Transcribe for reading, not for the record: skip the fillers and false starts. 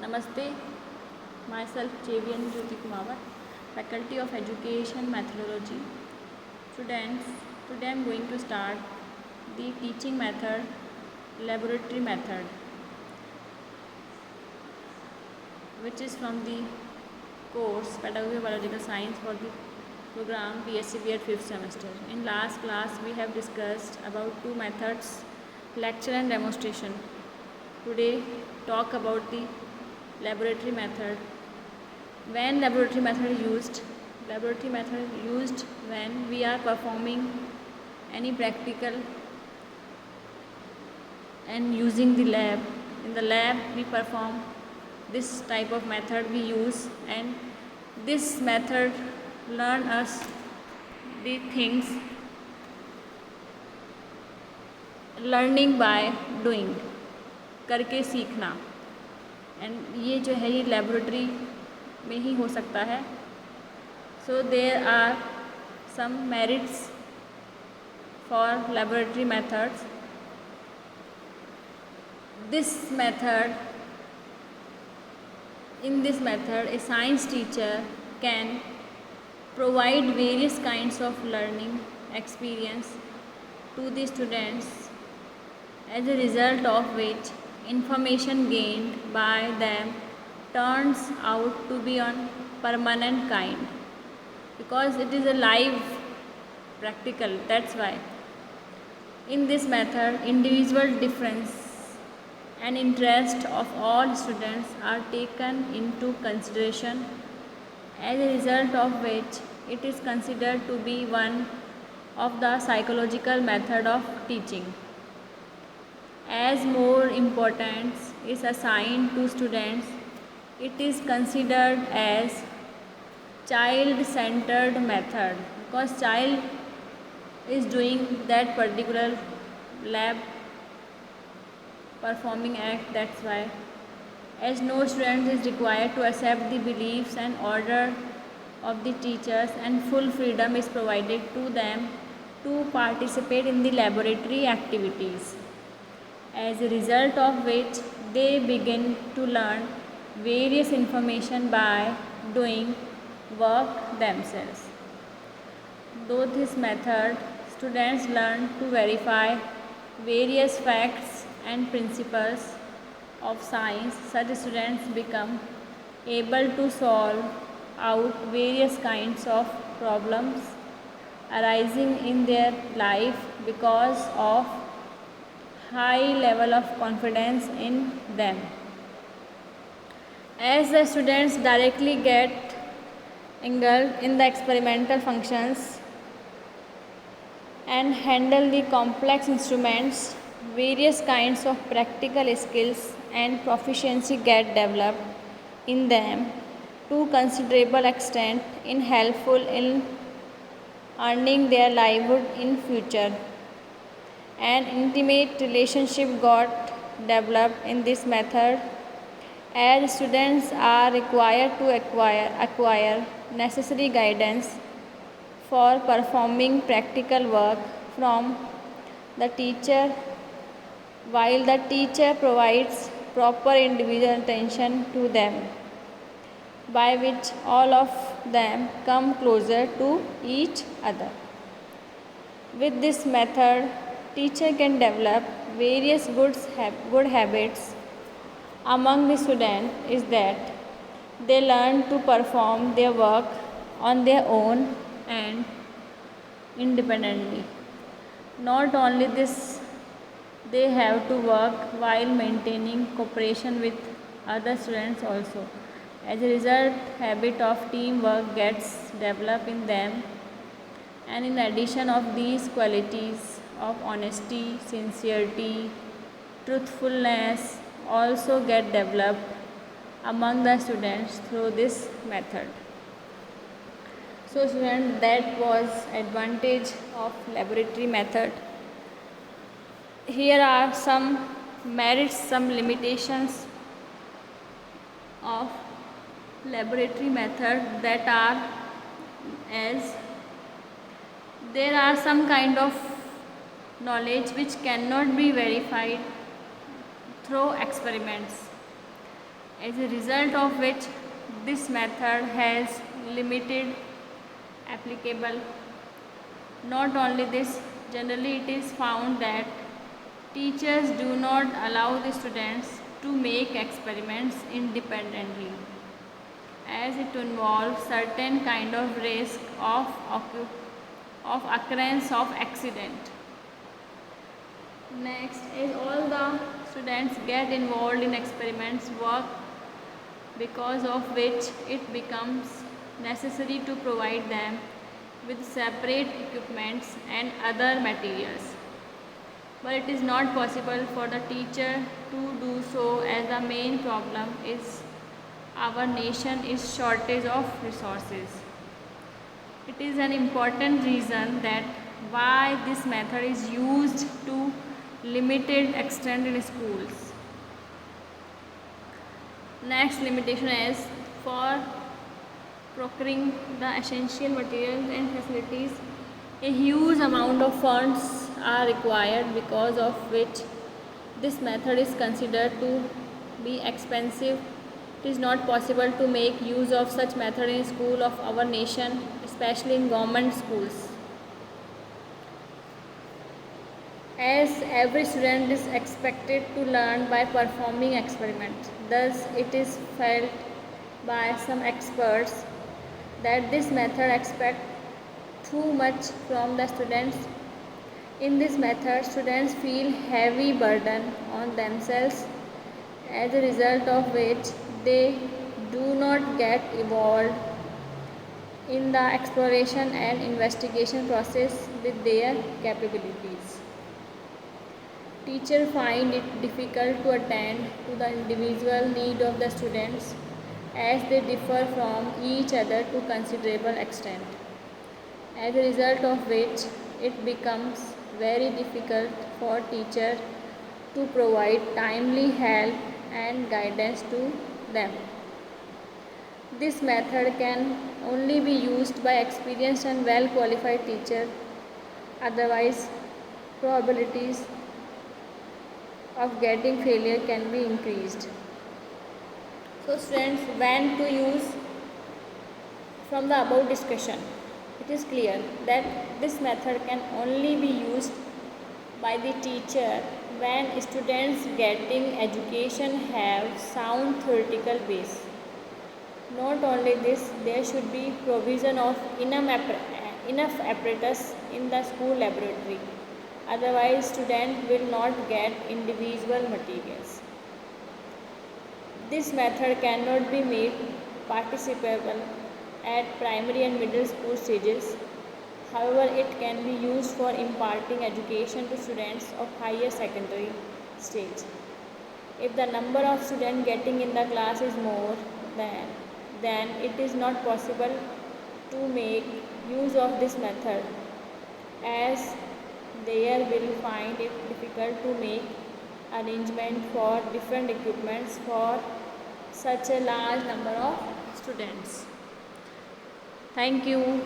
Namaste, myself Javian Jyoti Kumawat, Faculty of Education Methodology. Students, today I am going to start the teaching method, laboratory method, which is from the course Pedagogy of Biological Science for the program BSc B.Ed 5th semester. In last class, we have discussed about two methods, lecture and demonstration. Today, talk about the laboratory method. When laboratory method used? Laboratory method used when we are performing any practical and using the lab. In the lab we perform this type of method we use, and this method learn us the things learning by doing, करके सीखना. And ये जो है ये laboratory में ही हो सकता है. So there are some merits for laboratory methods. In this method a science teacher can provide various kinds of learning experience to the students, as a result of which information gained by them turns out to be on permanent kind, because it is a live practical. That's why in this method individual difference and interest of all students are taken into consideration, as a result of which it is considered to be one of the psychological method of teaching. As more importance is assigned to students, it is considered as child-centered method, because child is doing that particular lab performing act. That's why, as no student is required to accept the beliefs and order of the teachers, and full freedom is provided to them to participate in the laboratory activities, as a result of which they begin to learn various information by doing work themselves. Through this method, students learn to verify various facts and principles of science. Such students become able to solve out various kinds of problems arising in their life because of high level of confidence in them. As the students directly get engulfed in the experimental functions and handle the complex instruments, various kinds of practical skills and proficiency get developed in them to considerable extent, in helpful in earning their livelihood in future. An intimate relationship got developed in this method, as students are required to acquire necessary guidance for performing practical work from the teacher, while the teacher provides proper individual attention to them, by which all of them come closer to each other. With this method, teacher can develop various good habits among the students, is that they learn to perform their work on their own and independently. Not only this, they have to work while maintaining cooperation with other students also. As a result, habit of teamwork gets developed in them, and in addition of these qualities of honesty, sincerity, truthfulness also get developed among the students through this method. So students, that was advantage of laboratory method. Here are some merits, some limitations of laboratory method, that are as there are some kind of knowledge which cannot be verified through experiments. as a result of which this method has limited applicable. Not only this, generally it is found that teachers do not allow the students to make experiments independently, as it involves certain kind of risk of occurrence of accident. Next is all the students get involved in experiments work, because of which it becomes necessary to provide them with separate equipments and other materials. But it is not possible for the teacher to do so, as the main problem is our nation is shortage of resources. It is an important reason that why this method is used to limited extent in schools. Next limitation is for procuring the essential materials and facilities. A huge amount of funds are required, because of which this method is considered to be expensive. It is not possible to make use of such method in school of our nation, especially in government schools, as every student is expected to learn by performing experiments. Thus, it is felt by some experts that this method expects too much from the students. In this method, students feel heavy burden on themselves, as a result of which they do not get involved in the exploration and investigation process with their capabilities. Teachers find it difficult to attend to the individual need of the students, as they differ from each other to considerable extent, as a result of which it becomes very difficult for teachers to provide timely help and guidance to them. This method can only be used by experienced and well qualified teachers, otherwise probabilities of getting failure can be increased. So students, when to use from the above discussion, it is clear that this method can only be used by the teacher when students getting education have sound theoretical base. Not only this, there should be provision of enough apparatus in the school laboratory. Otherwise, student will not get individual materials. This method cannot be made participable at primary and middle school stages. However, it can be used for imparting education to students of higher secondary stage. If the number of students getting in the class is more, then it is not possible to make use of this method, as they will find it difficult to make arrangement for different equipments for such a large number of students. Thank you.